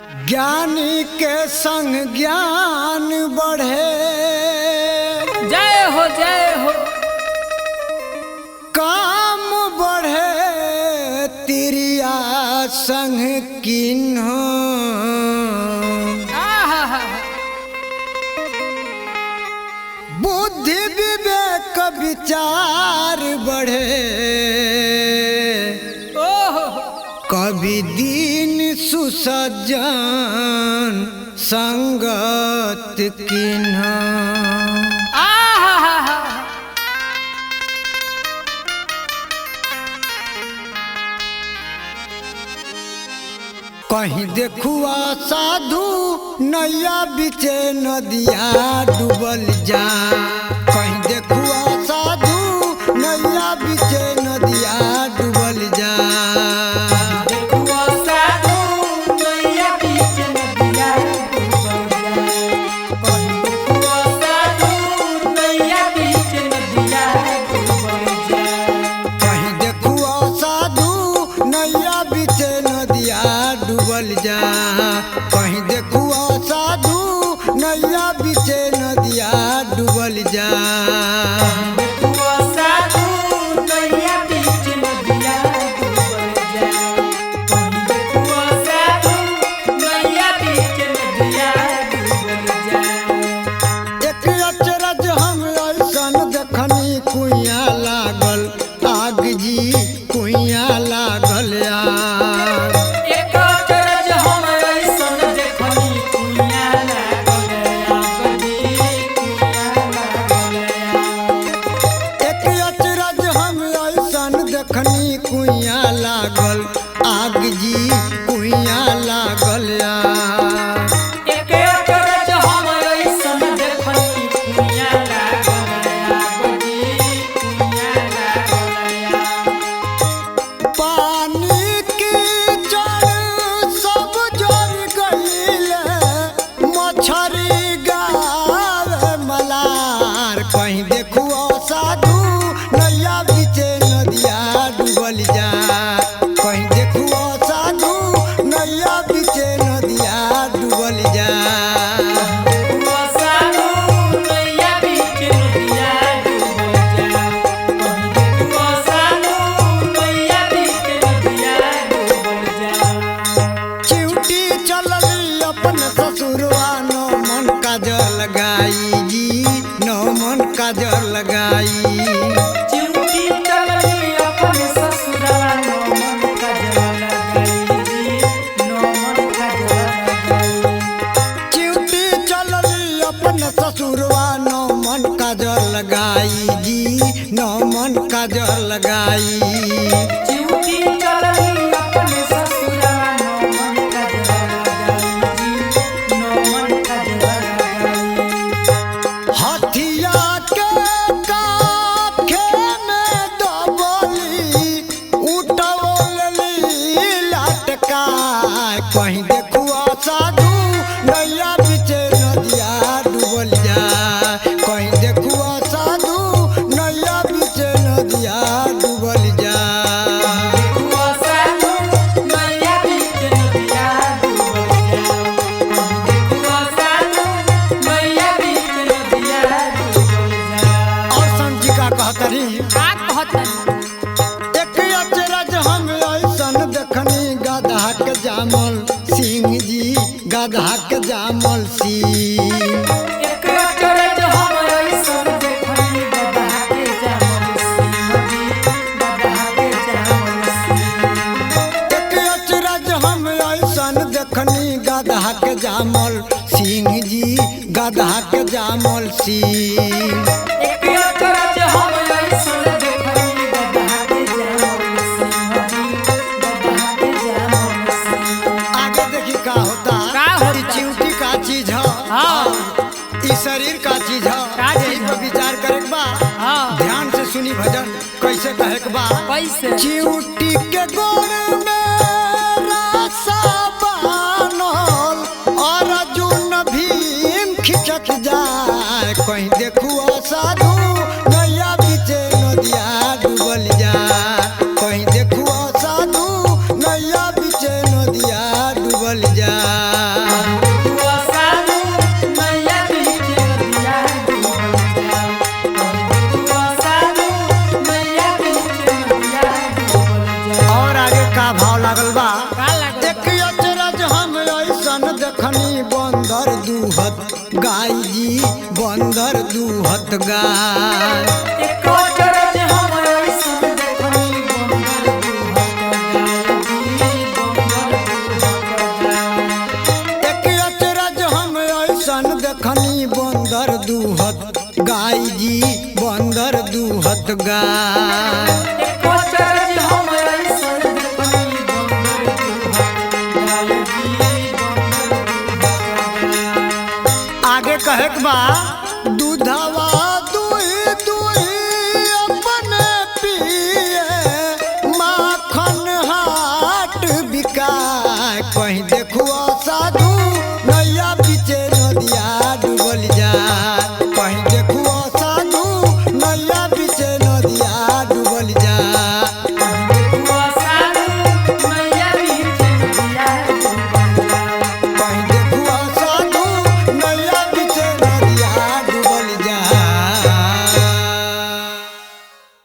ज्ञानी के संग ज्ञान बढ़े। जय हो जय हो। काम बढ़े तिरिया संग किन्हो। बुद्धि विवेक विचार बढ़े। कभी दीन सुसज्जन संगत किन्हा। कहीं देखुआ साधु नैया बिचे नदिया डूबल जा। कहीं देखुआ साधु नैया बिचे नदिया डूबल जा। कहीं देखुआ साधु नैया बीचे नदिया डूबल जा। एक अचरज हम ऐसन देखनी कुइया लागल आग जी कुइया लागल आग। कुइया लागल आग जी कुइया लागल आग। एक अचरज हम ऐसन देखनी कुइया लागल आग जी कुइया लागल आग। पानी की जड़ सब जड़ गइले मछरी गावे मलार। कहीं देखुआ साधु नैया बीचे नदिया डूबल जा। कहीं देखुआ साधु नैया बीचे नदिया डूबल जा। चिउटी चलली अपन ससुरवा नो मन काजर लगाई जी नो मन काजर लगाई। ससुरवा नो मन काजर लगाई जी नो मन काजर लगाई। चिउटी चलली अपन ससुरवा नो मन काजर लगाई जी नो मन काजर लगाई। हथिया के काखे में दबली उठवली लटका। कहीं देखुआ साधु नैया बीचे नदिया डूबल जा। कहीं देखुआ साधु नैया बीचे नदिया डूबल जा। और समझी का कहतरी एक अचरज हम ऐसन देखनी गधा के जामल सिंह जी गधा के जामल सिंह। एक अचरज हम ऐसन देखनी गधा के जामल सिंह जी गधा के जामल सिंह। एक अचरज हम ऐसन देखनी गधा के जामल सिंह जी गधा के जामल सिंह। एक अचरज हम ऐसन देखनी गधा के जामल सिंह जी गधा के जामल सिंह। आगे देखी का होता ई चिउटी का चीज है ई शरीर का चीज है। इस पर विचार करे के बा ध्यान से सुनी भजन कैसे कहे के बा। कैसे चिउटी के गोड़ में रासा बानल अर्जुन भीम खिचक जाए। कहीं देखुआ साधु नैया बीचे नदिया डूबल जा। कहीं देखुआ साधु नैया बीचे नदिया डूबल जा। का भाव लागल बा एक अचरज हम ऐसन देखनी बंदर दूहत गाय जी बंदर दूहत गाय एक अचरज हम ऐसन देखनी बंदर दूहत गाय जी बंदर दूहत गाय एक अचरज हम ऐसन देखनी बंदर दूहत गाय जी बंदर दूहत आगे कहे के बा दूधवा दुही दुही अपने पिए माखन हाट बिकाय कहीं